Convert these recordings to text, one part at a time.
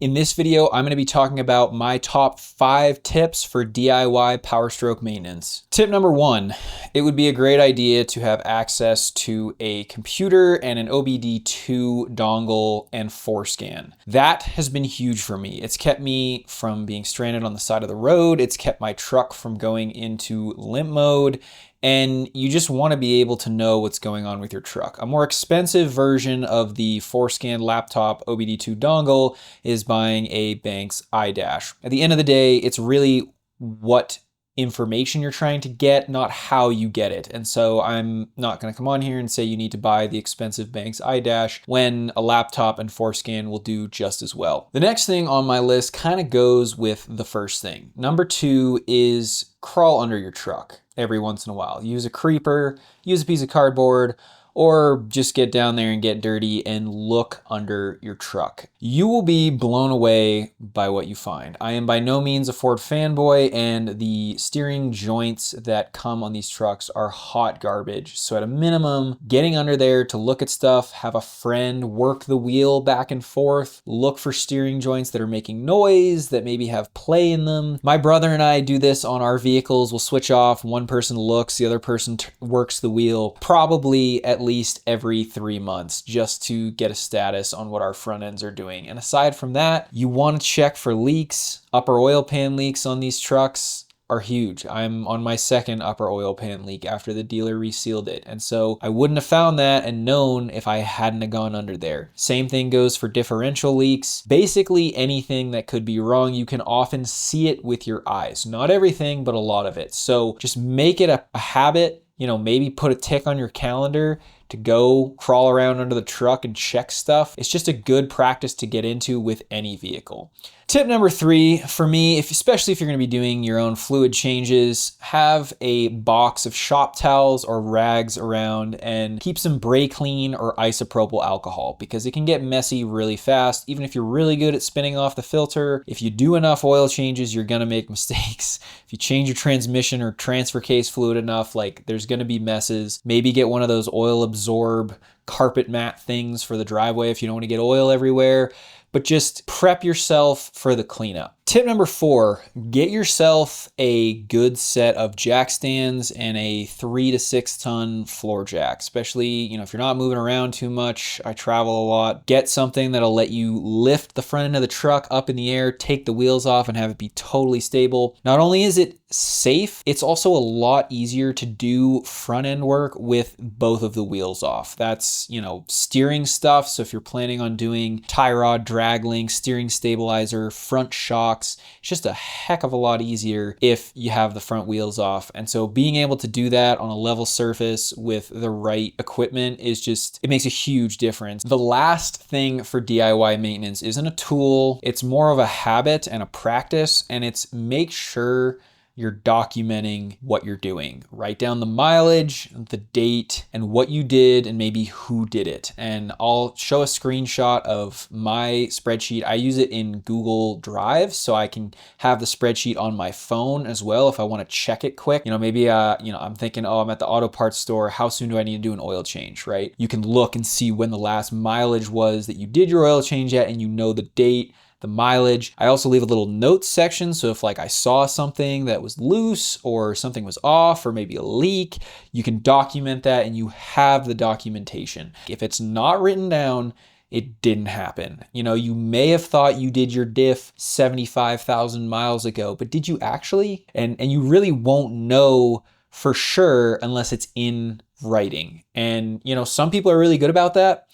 In this video, I'm going to be talking about my top 5 tips for DIY PowerStroke maintenance. Tip number 1, it would be a great idea to have access to a computer and an OBD2 dongle and FORScan. That has been huge for me. It's kept me from being stranded on the side of the road. It's kept my truck from going into limp mode. And you just want to be able to know what's going on with your truck. A more expensive version of the FORScan laptop OBD2 dongle is buying a Banks iDash. At the end of the day, it's really what information you're trying to get, not how you get it. And so I'm not going to come on here and say you need to buy the expensive Banks iDash when a laptop and FORScan will do just as well. The next thing on my list kind of goes with the first thing. Number 2 is crawl under your truck every once in a while. Use a creeper, use a piece of cardboard, or just get down there and get dirty and look under your truck. You will be blown away by what you find. I am by no means a Ford fanboy, and the steering joints that come on these trucks are hot garbage. So at a minimum, getting under there to look at stuff, have a friend work the wheel back and forth, look for steering joints that are making noise, that maybe have play in them. My brother and I do this on our vehicles. We'll switch off, one person looks, the other person works the wheel, probably at least every 3 months, just to get a status on what our front ends are doing. And aside from that, you want to check for leaks. Upper oil pan leaks on these trucks are huge. I'm on my second upper oil pan leak after the dealer resealed it. And so I wouldn't have found that and known if I hadn't have gone under there. Same thing goes for differential leaks. Basically anything that could be wrong, you can often see it with your eyes. Not everything, but a lot of it. So just make it a habit. Maybe put a tick on your calendar to go crawl around under the truck and check stuff. It's just a good practice to get into with any vehicle. Tip number 3 for me, especially if you're going to be doing your own fluid changes, have a box of shop towels or rags around and keep some brake clean or isopropyl alcohol, because it can get messy really fast. Even if you're really good at spinning off the filter, if you do enough oil changes, you're going to make mistakes. If you change your transmission or transfer case fluid enough, there's going to be messes. Maybe get one of those oil absorb carpet mat things for the driveway if you don't want to get oil everywhere. But just prep yourself for the cleanup. Tip number 4, get yourself a good set of jack stands and a 3 to 6 ton floor jack, especially, if you're not moving around too much. I travel a lot. Get something that'll let you lift the front end of the truck up in the air, take the wheels off and have it be totally stable. Not only is it safe, it's also a lot easier to do front end work with both of the wheels off. That's, steering stuff. So if you're planning on doing tie rod drag link, steering stabilizer, front shock, it's just a heck of a lot easier if you have the front wheels off. And so being able to do that on a level surface with the right equipment it makes a huge difference. The last thing for DIY maintenance isn't a tool. It's more of a habit and a practice, and it's make sure you're documenting what you're doing. Write down the mileage, the date, and what you did, and maybe who did it. And I'll show a screenshot of my spreadsheet. I use it in Google Drive, so I can have the spreadsheet on my phone as well if I want to check it quick. Maybe I'm thinking, I'm at the auto parts store. How soon do I need to do an oil change, right? You can look and see when the last mileage was that you did your oil change at, and the date, the mileage. I also leave a little notes section. So if I saw something that was loose or something was off or maybe a leak, you can document that and you have the documentation. If it's not written down, it didn't happen. You may have thought you did your diff 75,000 miles ago, but did you actually? And you really won't know for sure unless it's in writing. And, some people are really good about that.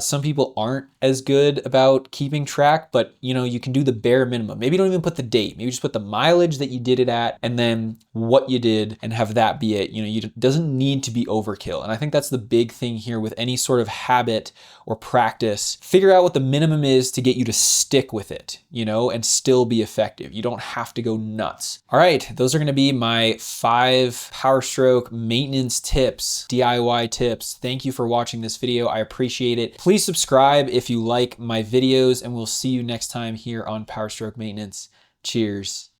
Some people aren't as good about keeping track, but you can do the bare minimum. Maybe don't even put the date. Maybe just put the mileage that you did it at and then what you did and have that be it. It doesn't need to be overkill. And I think that's the big thing here with any sort of habit or practice. Figure out what the minimum is to get you to stick with it, and still be effective. You don't have to go nuts. All right, those are going to be my 5 PowerStroke maintenance tips, DIY tips. Thank you for watching this video. I appreciate it. Please subscribe if you like my videos, and we'll see you next time here on PowerStroke Maintenance. Cheers.